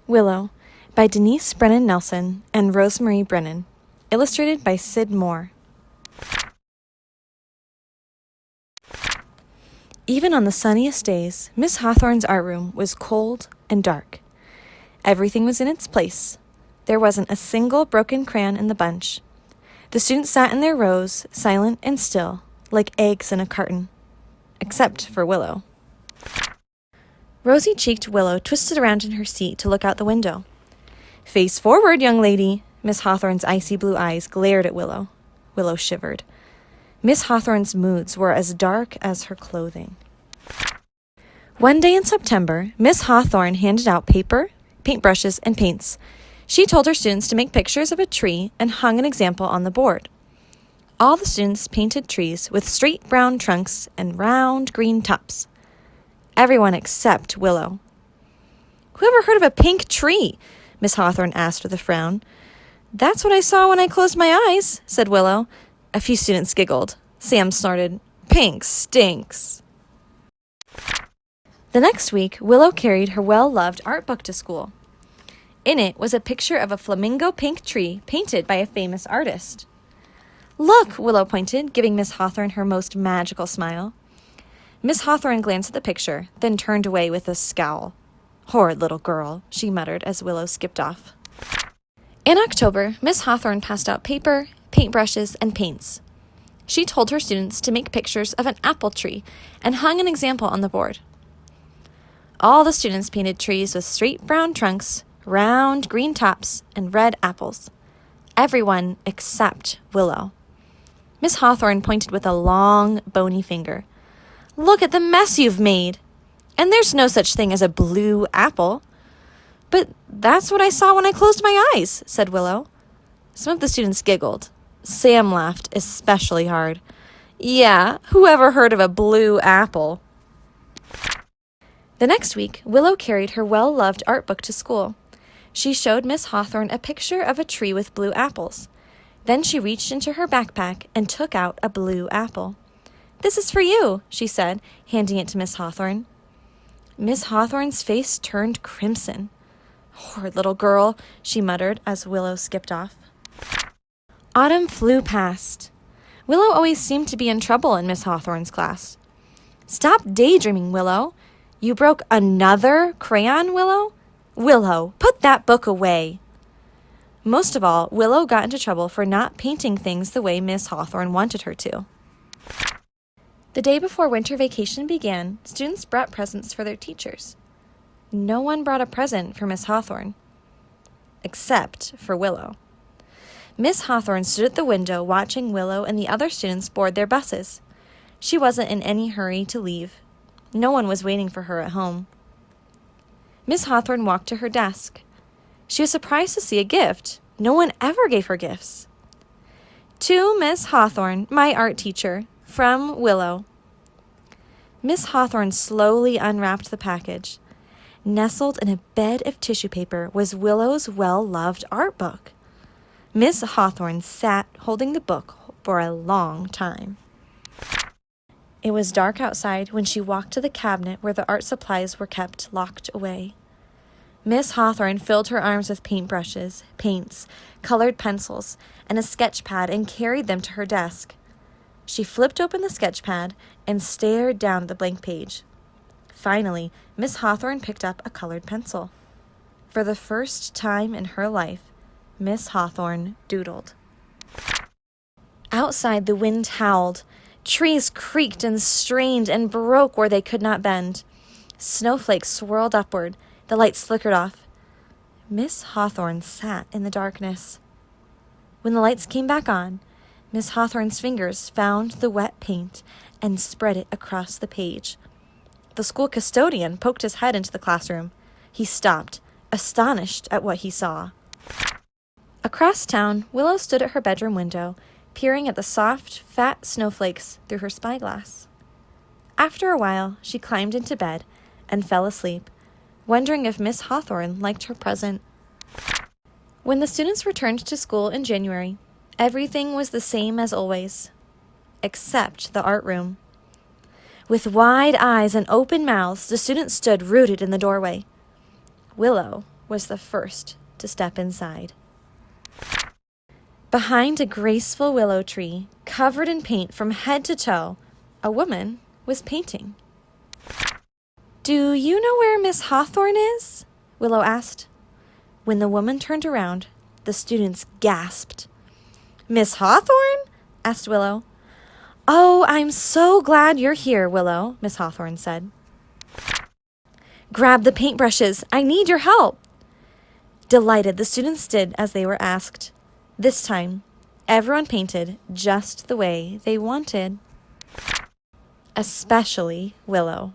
Willow by Denise Brennan-Nelson and Rosemarie Brennan. Illustrated by Cyd Moore. Even on the sunniest days, Miss Hawthorne's art room was cold and dark. Everything was in its place. There wasn't a single broken crayon in the bunch. The students sat in their rows, silent and still, like eggs in a carton. Except for Willow. Rosy-cheeked Willow twisted around in her seat to look out the window. "Face forward, young lady." Miss Hawthorne's icy blue eyes glared at Willow. Willow shivered. Miss Hawthorne's moods were as dark as her clothing. One day in September, Miss Hawthorne handed out paper, paintbrushes, and paints. She told her students to make pictures of a tree and hung an example on the board. All the students painted trees with straight brown trunks and round green tops. Everyone except Willow. "Who ever heard of a pink tree?" Miss Hawthorne asked with a frown. "That's what I saw when I closed my eyes," said Willow. A few students giggled. Sam snorted, "Pink stinks." The next week, Willow carried her well-loved art book to school. In it was a picture of a flamingo pink tree painted by a famous artist. "Look," Willow pointed, giving Miss Hawthorne her most magical smile. Miss Hawthorne glanced at the picture, then turned away with a scowl. "Horrid little girl," she muttered as Willow skipped off. In October, Miss Hawthorne passed out paper, paintbrushes, and paints. She told her students to make pictures of an apple tree and hung an example on the board. All the students painted trees with straight brown trunks, round green tops, and red apples. Everyone except Willow. Miss Hawthorne pointed with a long, bony finger. "Look at the mess you've made. And there's no such thing as a blue apple." "But that's what I saw when I closed my eyes," said Willow. Some of the students giggled. Sam laughed especially hard. "Yeah, who ever heard of a blue apple?" The next week, Willow carried her well-loved art book to school. She showed Miss Hawthorne a picture of a tree with blue apples. Then she reached into her backpack and took out a blue apple. "This is for you," she said, handing it to Miss Hawthorne. Miss Hawthorne's face turned crimson. "Horrid little girl," she muttered as Willow skipped off. Autumn flew past. Willow always seemed to be in trouble in Miss Hawthorne's class. "Stop daydreaming, Willow. You broke another crayon, Willow? Willow, put that book away." Most of all, Willow got into trouble for not painting things the way Miss Hawthorne wanted her to. The day before winter vacation began, students brought presents for their teachers. No one brought a present for Miss Hawthorne, except for Willow. Miss Hawthorne stood at the window watching Willow and the other students board their buses. She wasn't in any hurry to leave. No one was waiting for her at home. Miss Hawthorne walked to her desk. She was surprised to see a gift. No one ever gave her gifts. "To Miss Hawthorne, my art teacher, from Willow." Miss Hawthorne slowly unwrapped the package. Nestled in a bed of tissue paper was Willow's well-loved art book. Miss Hawthorne sat holding the book for a long time. It was dark outside when she walked to the cabinet where the art supplies were kept locked away. Miss Hawthorne filled her arms with paintbrushes, paints, colored pencils, and a sketch pad and carried them to her desk. She flipped open the sketch pad and stared down at the blank page. Finally, Miss Hawthorne picked up a colored pencil. For the first time in her life, Miss Hawthorne doodled. Outside, the wind howled. Trees creaked and strained and broke where they could not bend. Snowflakes swirled upward. The lights flickered off. Miss Hawthorne sat in the darkness. When the lights came back on, Miss Hawthorne's fingers found the wet paint and spread it across the page. The school custodian poked his head into the classroom. He stopped, astonished at what he saw. Across town, Willow stood at her bedroom window, peering at the soft, fat snowflakes through her spyglass. After a while, she climbed into bed and fell asleep, wondering if Miss Hawthorne liked her present. When the students returned to school in January, everything was the same as always, except the art room. With wide eyes and open mouths, the students stood rooted in the doorway. Willow was the first to step inside. Behind a graceful willow tree, covered in paint from head to toe, a woman was painting. "Do you know where Miss Hawthorne is?" Willow asked. When the woman turned around, the students gasped. "Miss Hawthorne?" asked Willow. "Oh, I'm so glad you're here, Willow," Miss Hawthorne said. "Grab the paintbrushes. I need your help." Delighted, the students did as they were asked. This time, everyone painted just the way they wanted. Especially Willow.